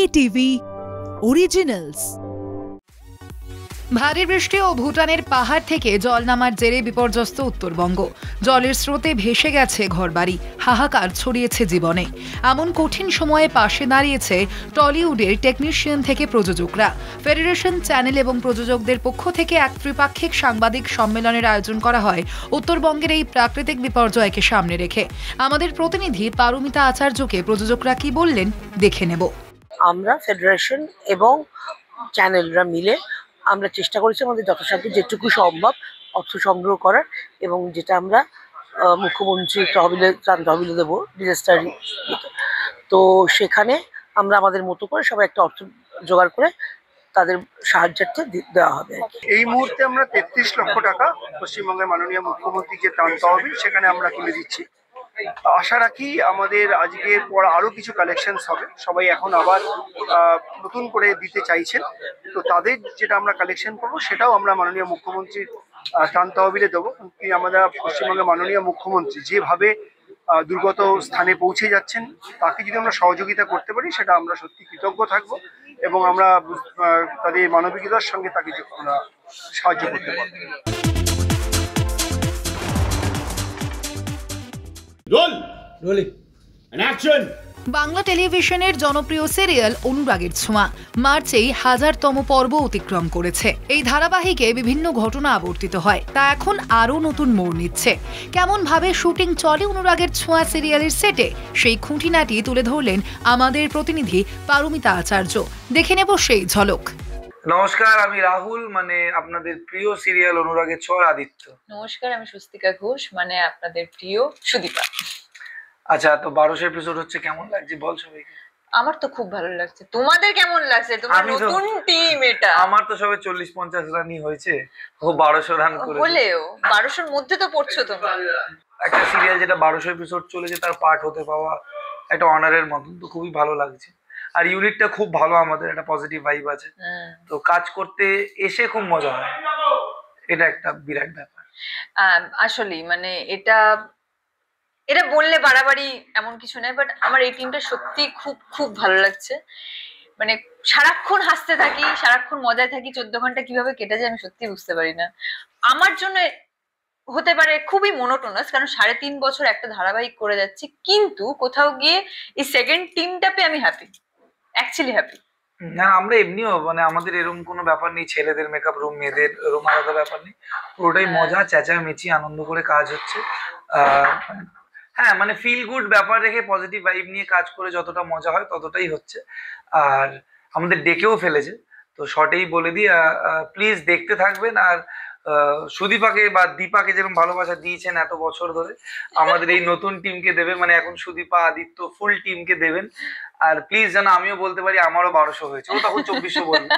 ATV Originals। ভারী বৃষ্টি ও ভুটানের পাহাড় থেকে জল নামার জেরে বিপর্যস্ত উত্তরবঙ্গ। জলের স্রোতে ভেসে গেছে ঘরবাড়ি, হাহাকার ছড়িয়েছে জীবনে। এমন কঠিন সময়ে পাশে দাঁড়িয়েছে টলিউডের টেকনিশিয়ান থেকে প্রযোজকরা। ফেডারেশন চ্যানেল এবং প্রযোজকদের পক্ষ থেকে এক ত্রিপাক্ষিক সাংবাদিক সম্মেলনের আয়োজন করা হয় উত্তরবঙ্গের এই প্রাকৃতিক বিপর্যয়কে সামনে রেখে। আমাদের প্রতিনিধি পারমিতা আচার্যকে প্রযোজকরা কি বললেন দেখে নেব। আমরা ফেডারেশন এবং চ্যানেলরা মিলে আমরা চেষ্টা করেছি আমাদের যথাসাধ্য যেটুকু সম্ভব অর্থ সংগ্রহ করার, এবং যেটা আমরা মুখ্যমন্ত্রী তহবিলে দেবো ডিজাস্টার। তো সেখানে আমরা আমাদের মতো করে সবাই একটা অর্থ জোগাড় করে তাদের সাহায্যার্থে দেওয়া হবে। এই মুহূর্তে আমরা 33 লক্ষ টাকা পশ্চিমবঙ্গের মাননীয় মুখ্যমন্ত্রী যে ত্রাণ তহবিল সেখানে আমরা তুলে দিচ্ছি। আশা রাখি আমাদের আজকের পর আরো কিছু কালেকশনস হবে। সবাই এখন আবার নতুন করে দিতে চাইছেন, তো তাদের যেটা আমরা কালেকশন করবো সেটাও আমরা মাননীয় মুখ্যমন্ত্রীর ত্রাণ তহবিলে দেবো। আমরা পশ্চিমবঙ্গের মাননীয় মুখ্যমন্ত্রী যেভাবে দুর্গত স্থানে পৌঁছে যাচ্ছেন, তাকে যদি আমরা সহযোগিতা করতে পারি সেটা আমরা সত্যি কৃতজ্ঞ থাকবো, এবং আমরা তাদের মানবিকতার সঙ্গে তাকে আমরা সাহায্য করতে পারবো। বাংলা টেলিভিশনের জনপ্রিয় সিরিয়াল অনুরাগের ছোঁয়া মার্চেই 1000তম পর্ব অতিক্রম করেছে। এই ধারাবাহিকে বিভিন্ন ঘটনা আবর্তিত হয়, তা এখন আরো নতুন মোড় নিচ্ছে। কেমন ভাবে শুটিং চলে অনুরাগের ছোঁয়া সিরিয়ালের সেটে, সেই খুঁটিনাটি তুলে ধরলেন আমাদের প্রতিনিধি পারমিতা আচার্য। দেখে নেব সেই ঝলক। নমস্কার, আমি রাহুল, মানে আপনাদের প্রিয় সিরিয়াল অনুরাগের ছোঁয়ার আদিত্য। নমস্কার, আমি স্বস্তিকা ঘোষ, মানে আপনাদের প্রিয় সুদীপা। আচ্ছা, তো 1200 এপিসোড হচ্ছে, কেমন লাগছে বল সবাইকে? আমার তো খুব ভালো লাগছে। তোমাদের কেমন লাগছে? তোমার নতুন টিম এটা। আমার তো সবে 40-50 রানই হয়েছে, ও 1200 রান করেছে। হলেও 1200-র মধ্যে তো পড়ছো তোমরা। একটা সিরিয়াল যেটা 1200 এপিসোড চলেছে তার পার্ট হতে পাওয়া একটা অনারের মতন, তো খুবই ভালো লাগছে। আর ইউনিটটা খুব ভালো, আমাদের একটা পজিটিভ ভাইব আছে, তো কাজ করতে এসে খুব মজা হয়। এটা একটা বিরাট ব্যাপার আসলে, মানে এটা বললে বাড়াবাড়ি এমন কিছু নয়, বাট আমার এই টিমটা সত্যি খুব খুব ভালো লাগছে। মানে সারাক্ষণ হাসতে থাকি, সারাক্ষণ মজায় থাকি। 14 ঘন্টা কিভাবে কেটে যায় আমি সত্যি বুঝতে পারি না। আমার জন্য হতে পারে খুবই মনোটোনাস, কারণ 3.5 বছর একটা ধারাবাহিক করে যাচ্ছি, কিন্তু কোথাও গিয়ে এই সেকেন্ড টিমটা পেয়ে আমি হ্যাপি, অ্যাকচুয়ালি হ্যাপি। না, আমরা এমনিও মানে আমাদের এরকম কোনো ব্যাপার নেই, ছেলেদের মেকআপ রুম মেয়েদের রুম আলাদা ব্যাপার নেই, পুরোটাই মজা, চেঁচামেচি, আনন্দ করে কাজ হচ্ছে। হ্যাঁ, মানে ফিল গুড ব্যাপার রেখে পজিটিভ ভাইব নিয়ে কাজ করে যতটা মজা হয় ততটাই হচ্ছে। আর আমাদের ডেকেও ফেলেছে, তো শর্টেই বলে দিই, প্লিজ দেখতে থাকবেন। আর সুদীপাকে বা দীপাকে যেরকম ভালোবাসা দিয়েছেন এত বছর ধরে, আমাদের এই নতুন টিমকে দেবে, মানে এখন সুদীপা আদিত্য ফুল টিমকে দেবেন। আর প্লিজ যেন আমিও বলতে পারি আমারও 1200 হয়েছে, ও তখন 2400 বলবে।